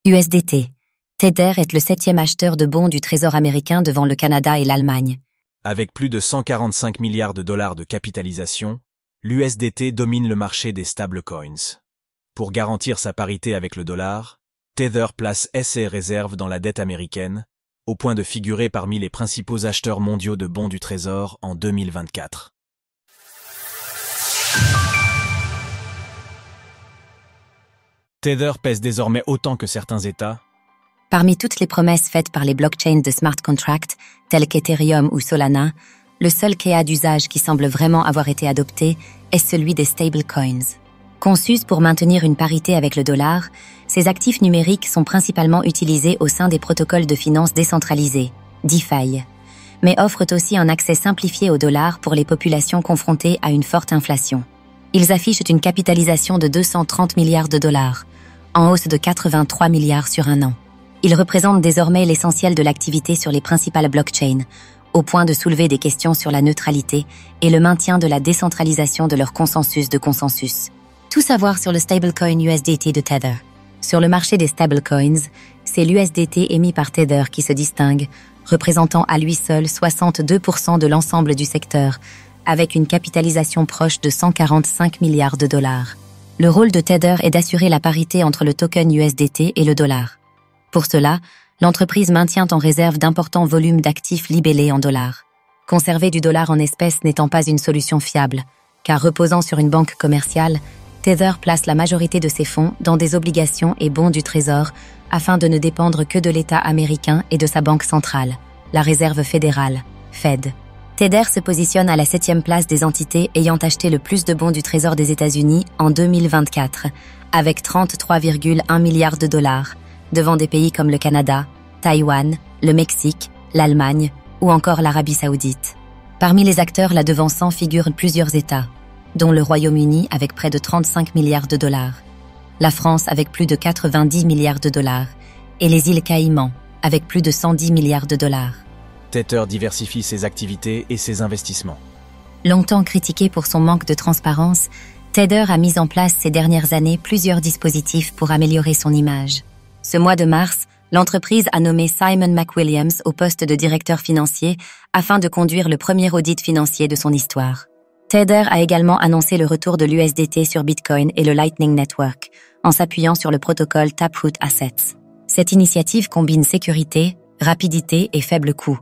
USDT. Tether est le 7e acheteur de bons du Trésor américain devant le Canada et l'Allemagne. Avec plus de 145 milliards de dollars de capitalisation, l'USDT domine le marché des stablecoins. Pour garantir sa parité avec le dollar, Tether place ses réserves dans la dette américaine, au point de figurer parmi les principaux acheteurs mondiaux de bons du Trésor en 2024. Tether pèse désormais autant que certains États. Parmi toutes les promesses faites par les blockchains de smart contracts, tels qu'Ethereum ou Solana, le seul cas d'usage qui semble vraiment avoir été adopté est celui des stablecoins. Conçus pour maintenir une parité avec le dollar, ces actifs numériques sont principalement utilisés au sein des protocoles de finances décentralisés, DeFi, mais offrent aussi un accès simplifié au dollar pour les populations confrontées à une forte inflation. Ils affichent une capitalisation de 230 milliards de dollars, en hausse de 83 milliards sur un an. Ils représentent désormais l'essentiel de l'activité sur les principales blockchains, au point de soulever des questions sur la neutralité et le maintien de la décentralisation de leur consensus de consensus. Tout savoir sur le stablecoin USDT de Tether. Sur le marché des stablecoins, c'est l'USDT émis par Tether qui se distingue, représentant à lui seul 62% de l'ensemble du secteur, avec une capitalisation proche de 145 milliards de dollars. Le rôle de Tether est d'assurer la parité entre le token USDT et le dollar. Pour cela, l'entreprise maintient en réserve d'importants volumes d'actifs libellés en dollars. Conserver du dollar en espèces n'étant pas une solution fiable, car reposant sur une banque commerciale, Tether place la majorité de ses fonds dans des obligations et bons du Trésor afin de ne dépendre que de l'État américain et de sa banque centrale, la Réserve fédérale, Fed. Tether se positionne à la 7e place des entités ayant acheté le plus de bons du Trésor des États-Unis en 2024, avec 33,1 milliards de dollars, devant des pays comme le Canada, Taïwan, le Mexique, l'Allemagne ou encore l'Arabie saoudite. Parmi les acteurs la devançant figurent plusieurs États, dont le Royaume-Uni avec près de 35 milliards de dollars, la France avec plus de 90 milliards de dollars et les îles Caïmans avec plus de 110 milliards de dollars. Tether diversifie ses activités et ses investissements. Longtemps critiqué pour son manque de transparence, Tether a mis en place ces dernières années plusieurs dispositifs pour améliorer son image. Ce mois de mars, l'entreprise a nommé Simon McWilliams au poste de directeur financier afin de conduire le premier audit financier de son histoire. Tether a également annoncé le retour de l'USDT sur Bitcoin et le Lightning Network, en s'appuyant sur le protocole Taproot Assets. Cette initiative combine sécurité, rapidité et faible coût,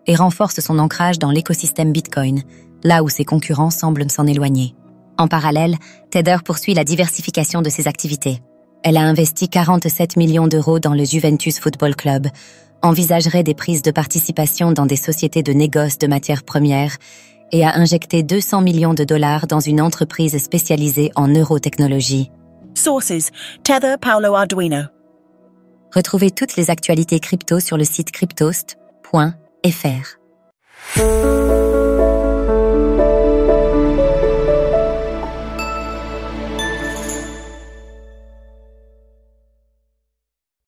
et renforce son ancrage dans l'écosystème Bitcoin, là où ses concurrents semblent s'en éloigner. En parallèle, Tether poursuit la diversification de ses activités. Elle a investi 47 millions d'euros dans le Juventus Football Club, envisagerait des prises de participation dans des sociétés de négoce de matières premières et a injecté 200 millions de dollars dans une entreprise spécialisée en neurotechnologie. Sources: Tether, Paolo Arduino. Retrouvez toutes les actualités crypto sur le site cryptost.fr.